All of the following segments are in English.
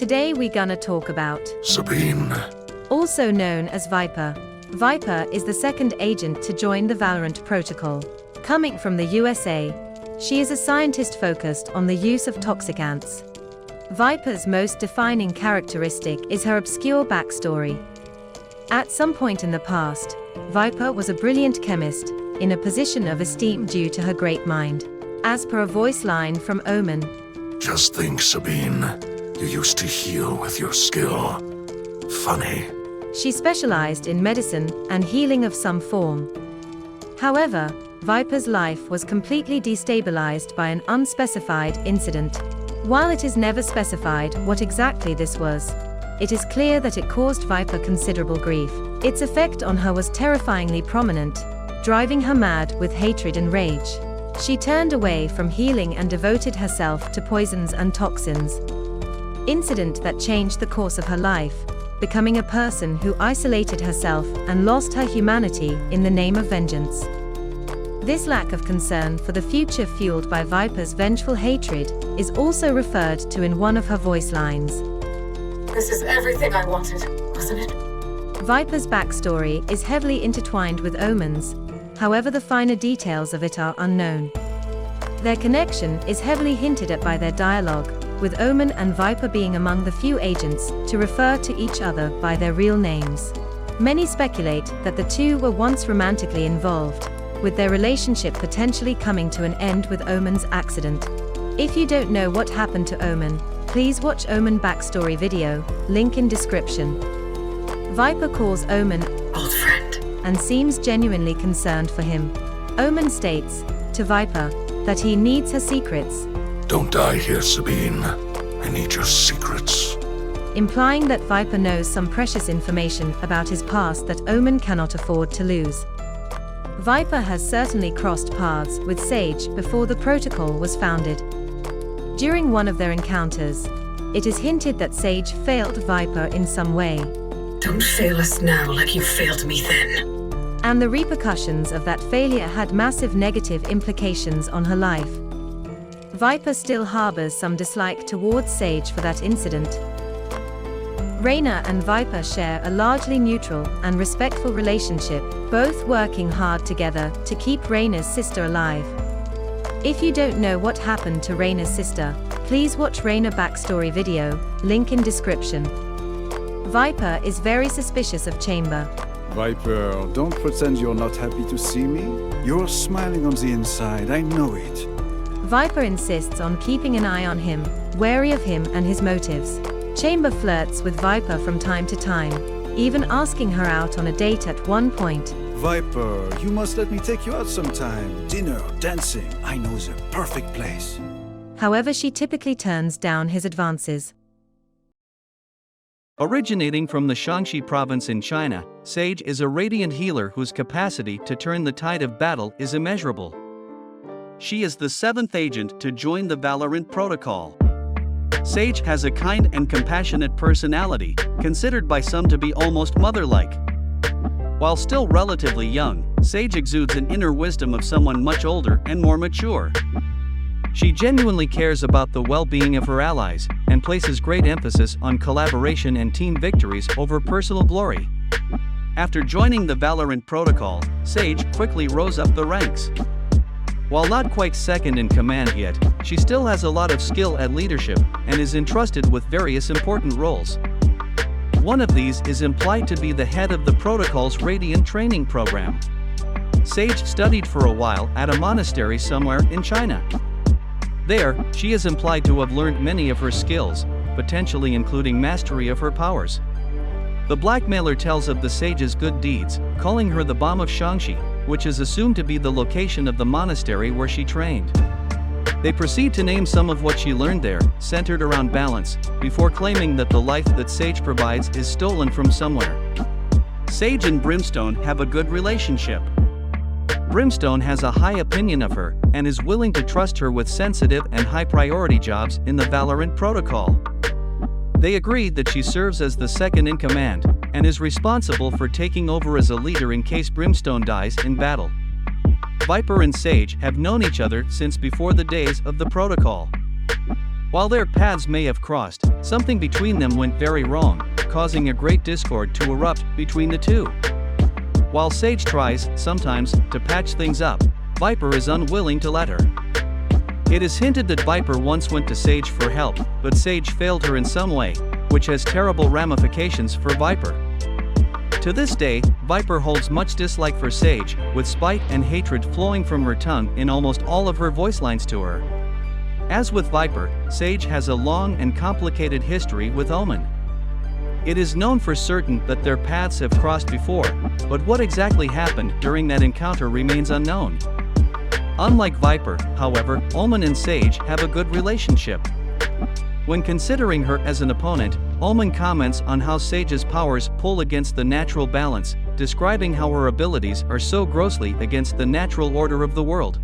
Today we gonna talk about Sabine. Also known as Viper. Viper is the second agent to join the Valorant protocol. Coming from the USA, she is a scientist focused on the use of toxic ants. Viper's most defining characteristic is her obscure backstory. At some point in the past, Viper was a brilliant chemist, in a position of esteem due to her great mind. As per a voice line from Omen, Just think, Sabine. You used to heal with your skill. Funny. she specialized in medicine and healing of some form. However, Viper's life was completely destabilized by an unspecified incident. While it is never specified what exactly this was, it is clear that it caused Viper considerable grief. Its effect on her was terrifyingly prominent, driving her mad with hatred and rage. She turned away from healing and devoted herself to poisons and toxins. Incident that changed the course of her life, becoming a person who isolated herself and lost her humanity in the name of vengeance. This lack of concern for the future, fueled by Viper's vengeful hatred, is also referred to in one of her voice lines. This is everything I wanted, wasn't it? Viper's backstory is heavily intertwined with Omen's, however the finer details of it are unknown. Their connection is heavily hinted at by their dialogue, with Omen and Viper being among the few agents to refer to each other by their real names. Many speculate that the two were once romantically involved, with their relationship potentially coming to an end with Omen's accident. If you don't know what happened to Omen, please watch Omen backstory video, link in description. Viper calls Omen Old friend. and seems genuinely concerned for him. Omen states to Viper that he needs her secrets, Don't die here, Sabine. I need your secrets. implying that Viper knows some precious information about his past that Omen cannot afford to lose. Viper has certainly crossed paths with Sage before the protocol was founded. During one of their encounters, it is hinted that Sage failed Viper in some way, Don't fail us now like you failed me then. and the repercussions of that failure had massive negative implications on her life. Viper still harbors some dislike towards Sage for that incident. Reyna and Viper share a largely neutral and respectful relationship, both working hard together to keep Reyna's sister alive. If you don't know what happened to Reyna's sister, please watch Reyna backstory video, link in description. Viper is very suspicious of Chamber. Viper, don't pretend you're not happy to see me. You're smiling on the inside, I know it. Viper insists on keeping an eye on him, wary of him and his motives. Chamber flirts with Viper from time to time, even asking her out on a date at one point. Viper, you must let me take you out sometime. Dinner, dancing, I know the perfect place. However, she typically turns down his advances. Originating from the Shaanxi province in China, Sage is a radiant healer whose capacity to turn the tide of battle is immeasurable. She is the seventh agent to join the Valorant protocol. Sage has a kind and compassionate personality, considered by some to be almost mother-like. While still relatively young, Sage exudes an inner wisdom of someone much older and more mature. She genuinely cares about the well-being of her allies, and places great emphasis on collaboration and team victories over personal glory. After joining the Valorant protocol, Sage quickly rose up the ranks. While not quite second in command yet, she still has a lot of skill at leadership, and is entrusted with various important roles. One of these is implied to be the head of the protocol's Radiant training program. Sage studied for a while at a monastery somewhere in China. There, she is implied to have learned many of her skills, potentially including mastery of her powers. The blackmailer tells of the Sage's good deeds, calling her the Bomb of Shaanxi, which is assumed to be the location of the monastery where she trained. They proceed to name some of what she learned there, centered around balance, before claiming that the life that Sage provides is stolen from somewhere. Sage and Brimstone have a good relationship. Brimstone has a high opinion of her, and is willing to trust her with sensitive and high-priority jobs in the Valorant protocol. They agree that she serves as the second in command, and is responsible for taking over as a leader in case Brimstone dies in battle. Viper and Sage have known each other since before the days of the protocol. While their paths may have crossed, something between them went very wrong, causing a great discord to erupt between the two. While Sage tries, sometimes, to patch things up, Viper is unwilling to let her. It is hinted that Viper once went to Sage for help, but Sage failed her in some way, which has terrible ramifications for Viper. To this day, Viper holds much dislike for Sage, with spite and hatred flowing from her tongue in almost all of her voice lines to her. As with Viper, Sage has a long and complicated history with Omen. It is known for certain that their paths have crossed before, but what exactly happened during that encounter remains unknown. Unlike Viper, however, Omen and Sage have a good relationship. When considering her as an opponent, Omen comments on how Sage's powers pull against the natural balance, describing how her abilities are so grossly against the natural order of the world.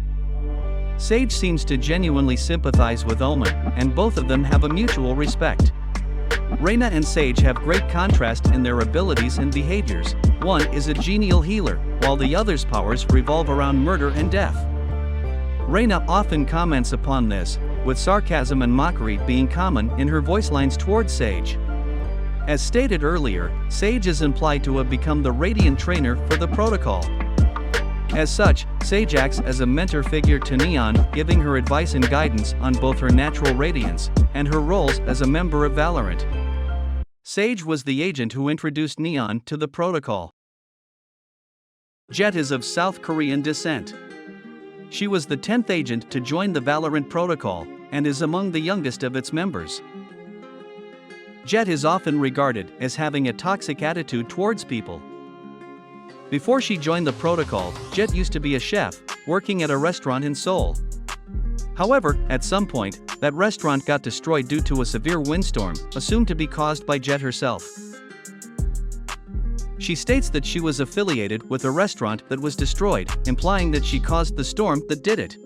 Sage seems to genuinely sympathize with Omen, and both of them have a mutual respect. Reyna and Sage have great contrast in their abilities and behaviors. One is a genial healer, while the other's powers revolve around murder and death. Reyna often comments upon this, with sarcasm and mockery being common in her voice lines towards Sage. As stated earlier, Sage is implied to have become the Radiant trainer for the protocol. As such, Sage acts as a mentor figure to Neon, giving her advice and guidance on both her natural radiance and her roles as a member of Valorant. Sage was the agent who introduced Neon to the protocol. Jett is of South Korean descent. She was the 10th agent to join the Valorant protocol, and is among the youngest of its members. Jett is often regarded as having a toxic attitude towards people. Before she joined the protocol, Jett used to be a chef, working at a restaurant in Seoul. However, at some point, that restaurant got destroyed due to a severe windstorm, assumed to be caused by Jett herself. She states that she was affiliated with a restaurant that was destroyed, implying that she caused the storm that did it.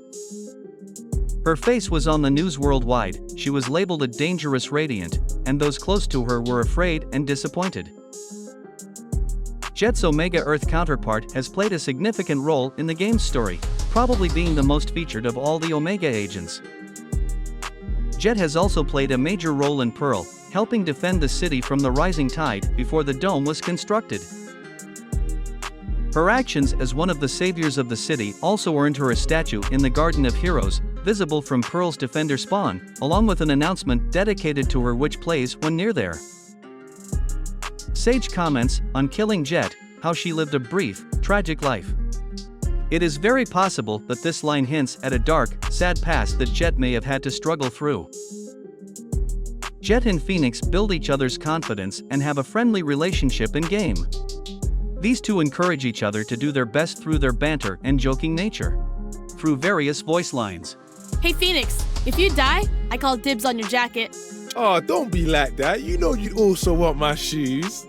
Her face was on the news worldwide, she was labeled a dangerous radiant, and those close to her were afraid and disappointed. Jett's Omega Earth counterpart has played a significant role in the game's story, probably being the most featured of all the Omega agents. Jett has also played a major role in Pearl, helping defend the city from the rising tide before the dome was constructed. Her actions as one of the saviors of the city also earned her a statue in the Garden of Heroes, visible from Pearl's defender spawn, along with an announcement dedicated to her which plays when near there. Sage comments on killing Jett, how she lived a brief, tragic life. It is very possible that this line hints at a dark, sad past that Jett may have had to struggle through. Jett and Phoenix build each other's confidence and have a friendly relationship in-game. These two encourage each other to do their best through their banter and joking nature. Through various voice lines. Hey Phoenix, if you die, I call dibs on your jacket. Oh, don't be like that. You know you'd also want my shoes.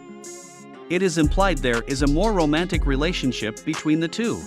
It is implied there is a more romantic relationship between the two.